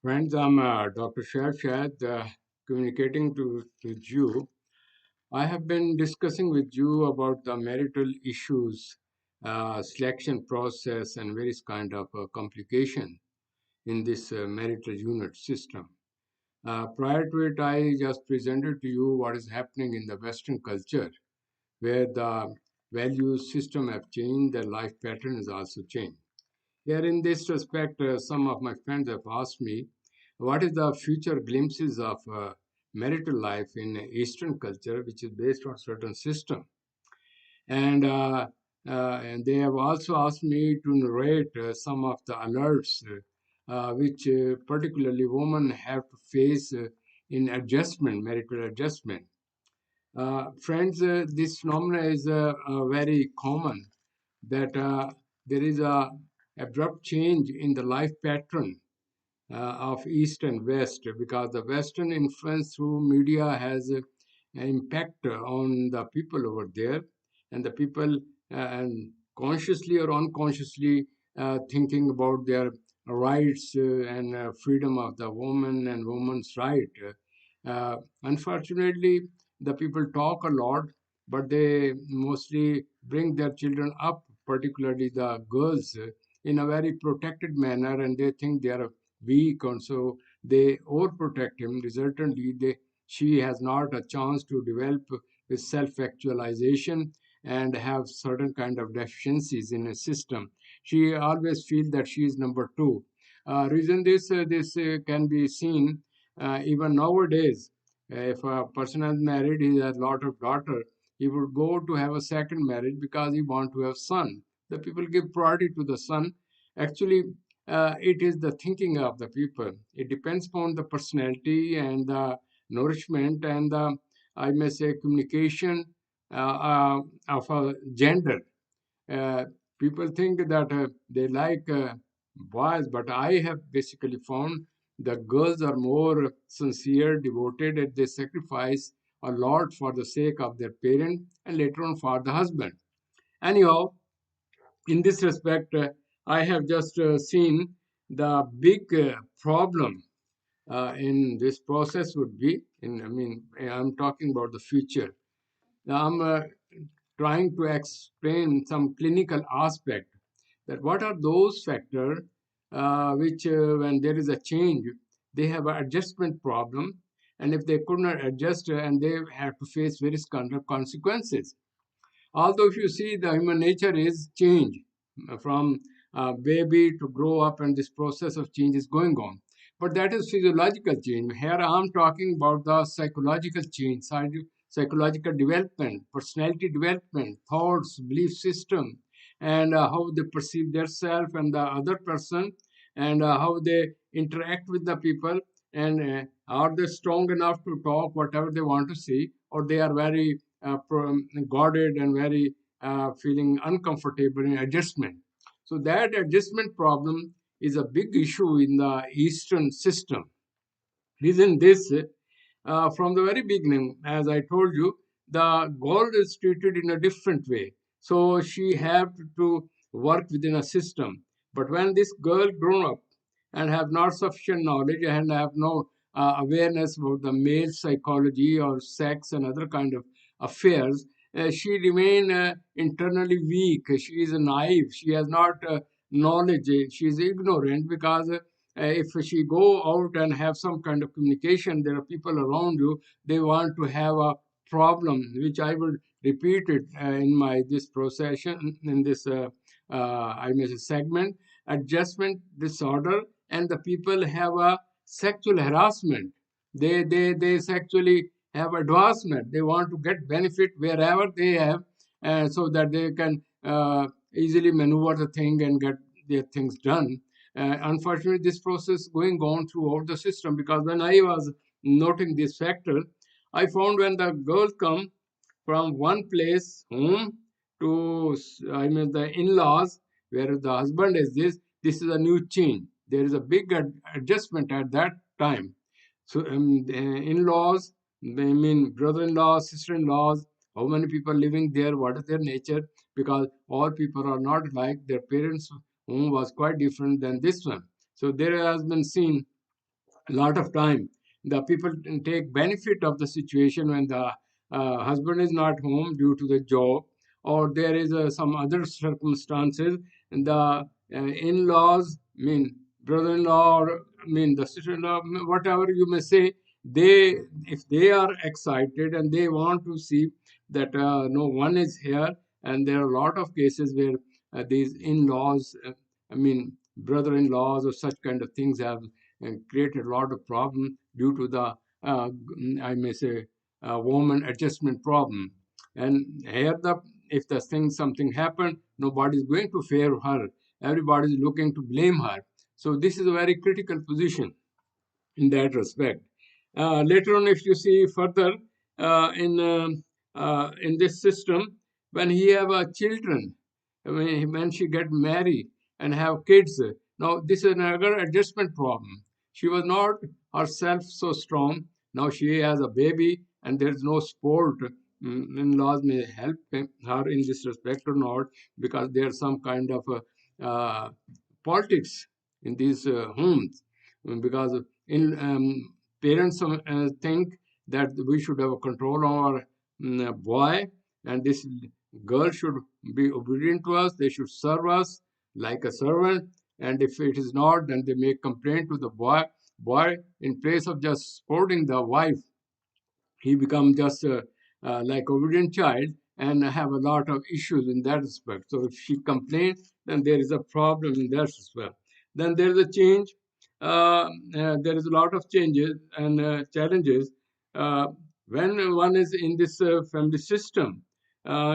Friends, I'm Dr. Shad, communicating with you. I have been discussing with you about the marital issues, selection process, and various kind of complication in this marital unit system. Prior to it, I just presented to you what is happening in the Western culture, where the value system have changed, the life pattern has also changed. Here, in this respect, some of my friends have asked me, what is the future glimpses of marital life in Eastern culture, which is based on certain system? And they have also asked me to narrate some of the alerts which particularly women have to face in adjustment, marital adjustment. Friends, this phenomena is very common that there is a abrupt change in the life pattern of East and West because the Western influence through media has an impact on the people over there, and the people and consciously or unconsciously thinking about their rights and freedom of the woman and woman's right. Unfortunately, the people talk a lot, but they mostly bring their children up, particularly the girls, in a very protected manner, and they think they are weak, and so they overprotect him. Resultantly, she has not a chance to develop with self-actualization and have certain kind of deficiencies in a system. She always feels that she is number two. Reason this can be seen even nowadays. If a person is married, he has a lot of daughter. He would go to have a second marriage because he want to have son. The people give priority to the son. Actually, it is the thinking of the people. It depends upon the personality and the nourishment and the, I may say, communication of a gender. Uh, People think that they like boys, but I have basically found the girls are more sincere, devoted, and they sacrifice a lot for the sake of their parent and later on for the husband. Anyhow, in this respect, I have just seen the big problem in this process would be, I'm talking about the future. Now, I'm trying to explain some clinical aspect that what are those factors which, when there is a change, they have an adjustment problem, and if they could not adjust and they have to face various kind of consequences. Although if you see the human nature is change from baby to grow up, and this process of change is going on. But that is physiological change. Here I'm talking about the psychological change, psychological development, personality development, thoughts, belief system, and how they perceive themselves and the other person, and how they interact with the people, and are they strong enough to talk whatever they want to say, or they are very guarded and very feeling uncomfortable in adjustment. So that adjustment problem is a big issue in the Eastern system. Reason this, from the very beginning, as I told you, the girl is treated in a different way. So she have to work within a system. But when this girl grown up and have not sufficient knowledge and have no awareness about the male psychology or sex and other kind of affairs, she remain internally weak. She is naive. She has not knowledge. She is ignorant because if she go out and have some kind of communication, there are people around you, they want to have a problem, which I will repeat it in my this procession, in this I may say segment, adjustment disorder, and the people have a sexual harassment. They sexually have advancement. They want to get benefit wherever they have, so that they can easily maneuver the thing and get their things done. Unfortunately, this process going on throughout the system, because when I was noting this factor, I found when the girls come from one place home to, I mean, the in-laws, where the husband is this is a new change. There is a big adjustment at that time. So the in-laws, I mean brother-in-laws, sister-in-laws, how many people living there, what is their nature, because all people are not like their parents home was quite different than this one. So there has been seen a lot of time the people take benefit of the situation when the husband is not home due to the job, or there is some other circumstances, and the in-laws, mean brother-in-law, or the sister-in-law, whatever you may say, they, if they are excited and they want to see that no one is here, and there are a lot of cases where these in-laws, brother-in-laws or such kind of things have and created a lot of problem due to the I may say woman adjustment problem. And here the, if the thing something happened, nobody is going to fear her. Everybody is looking to blame her. So this is a very critical position in that respect. Later on, if you see further in this system, when he have children, when she get married and have kids, now this is another adjustment problem. She was not herself so strong. Now she has a baby, and there is no support. In-laws may help her in this respect or not, because there's some kind of politics in these homes, because in parents think that we should have a control over boy, and this girl should be obedient to us. They should serve us like a servant, and if it is not, then they make complaint to the boy. Boy, in place of just supporting the wife, he become just like obedient child and have a lot of issues in that respect. So if she complains, then there is a problem in that as well. Then there is a change. There is a lot of changes and challenges when one is in this family system.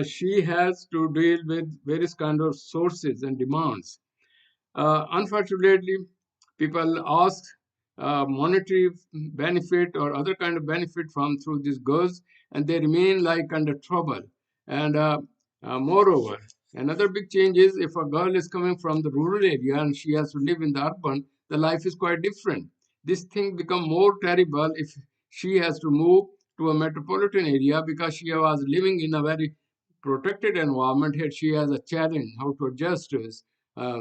She has to deal with various kind of sources and demands. Unfortunately, people ask monetary benefit or other kind of benefit from through these girls, and they remain like under trouble. And moreover, another big change is if a girl is coming from the rural area and she has to live in the urban, the life is quite different. This thing become more terrible if she has to move to a metropolitan area, because she was living in a very protected environment. Here she has a challenge how to adjust to this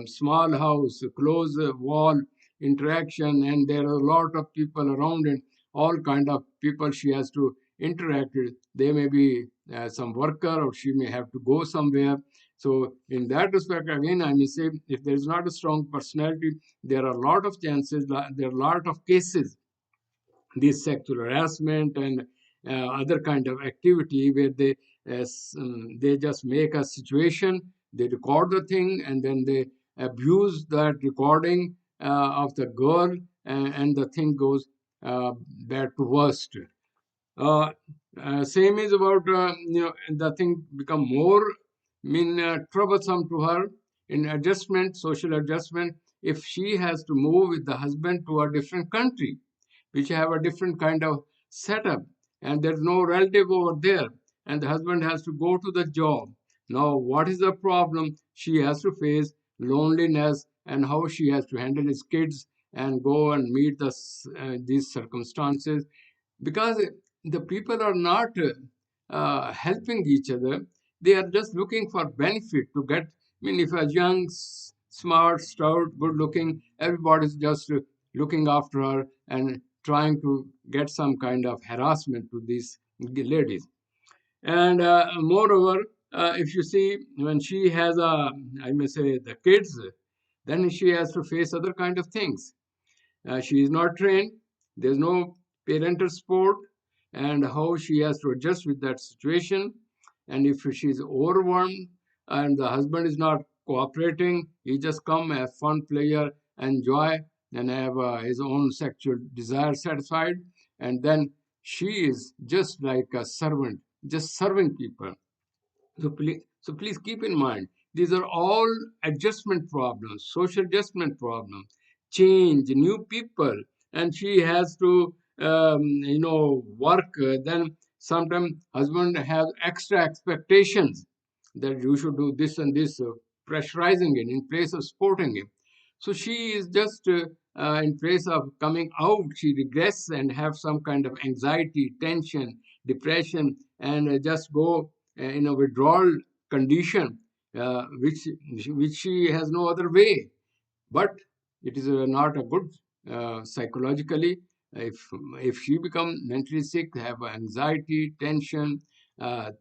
small house, close wall interaction, and there are a lot of people around, and all kind of people she has to interact with. They may be some worker, or she may have to go somewhere. So in that respect, again, I may say, if there is not a strong personality, there are a lot of chances, there are a lot of cases, this sexual harassment and other kind of activity, where they just make a situation, they record the thing, and then they abuse that recording of the girl, and the thing goes bad to worst. uh, Same is about the thing become more troublesome to her in adjustment, social adjustment, if she has to move with the husband to a different country, which have a different kind of setup, and there's no relative over there, and the husband has to go to the job. Now, what is the problem? She has to face loneliness, and how she has to handle his kids and go and meet these circumstances, because the people are not helping each other. They are just looking for benefit to get. If a young, smart, stout, good looking, everybody's just looking after her and trying to get some kind of harassment to these ladies. And moreover, if you see, when she has I may say, the kids, then she has to face other kind of things. She is not trained. There's no parental support, and how she has to adjust with that situation. And if she is overwhelmed and the husband is not cooperating, he just come as fun player, enjoy, and have his own sexual desire satisfied. And then she is just like a servant, just serving people. So please keep in mind, these are all adjustment problems, social adjustment problems, change, new people, and she has to, work. Then sometimes husband has extra expectations that you should do this and this, pressurizing it in place of supporting him. So she is just in place of coming out, she regrets and have some kind of anxiety, tension, depression, and just go in a withdrawal condition, which she has no other way. But it is not a good psychologically. If she become mentally sick, have anxiety, tension,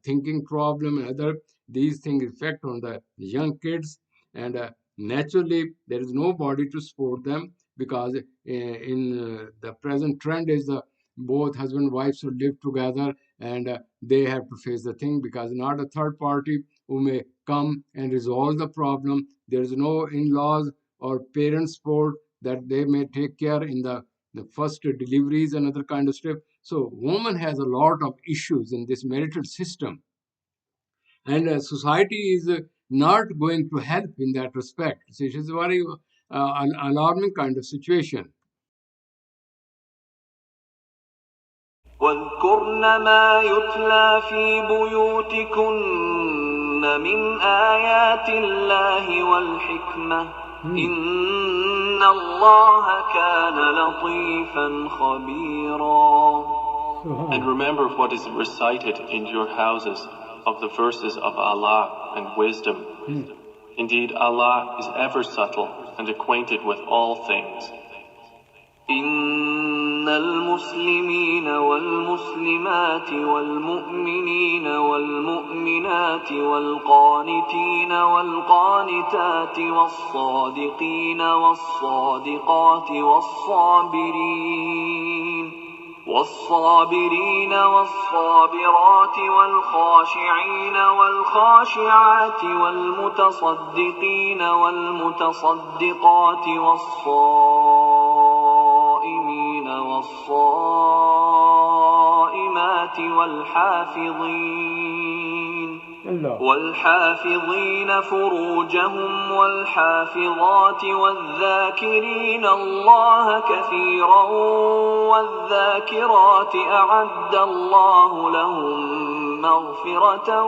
thinking problem, and other these things affect on the young kids, and naturally there is nobody to support them, because in the present trend is the both husband and wife should live together, and they have to face the thing, because not a third party who may come and resolve the problem. There is no in-laws or parent support that they may take care in the first deliveries and other kind of stuff. So woman has a lot of issues in this marital system, and society is not going to help in that respect. So it is a very alarming kind of situation. واذكرن ما يتلى في بيوتكن من آيات الله والحكمة إن الله كان لطيفا خبيرا. And remember what is recited in your houses of the verses of Allah and wisdom. Indeed, Allah is ever subtle and acquainted with all things. إن المسلمين والمسلمات والمؤمنين والمؤمنات والقانتين والقانتات والصادقين والصادقات والصابرين والصابرات والخاشعين والخاشعات والمتصدقين والمتصدقات والصائمين والصائمات والحافظين فروجهم والحافظات والذاكرين الله كثيرا والذاكرات أعد الله لهم مغفرة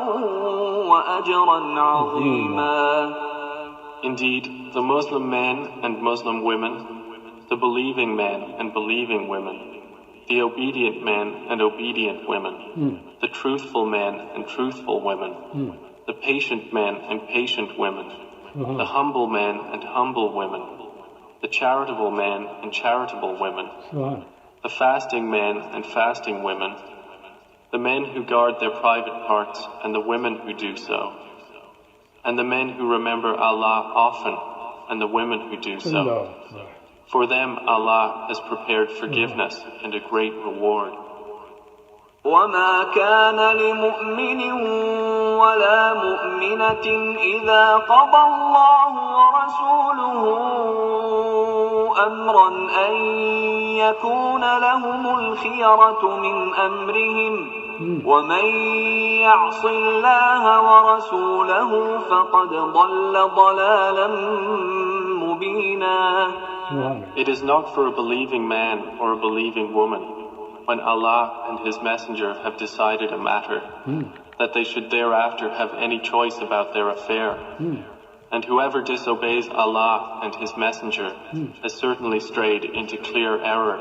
وأجرا عظيما. Indeed, the Muslim men and Muslim women, the believing men and believing women, the obedient men and obedient women, the truthful men and truthful women, the patient men and patient women, the humble men and humble women, the charitable men and charitable women, the fasting men and fasting women, the men who guard their private parts and the women who do so, and the men who remember Allah often and the women who do so. For them Allah has prepared forgiveness and a great reward. وما كان لمؤمن ولا مؤمنة إذا قضى الله ورسوله أمرا أن يكون لهم الخيرة من أمرهم ومن يعص الله ورسوله فقد ضل ضلالا مبينا. It is not for a believing man or a believing woman, when Allah and His Messenger have decided a matter, that they should thereafter have any choice about their affair. And whoever disobeys Allah and His Messenger has certainly strayed into clear error.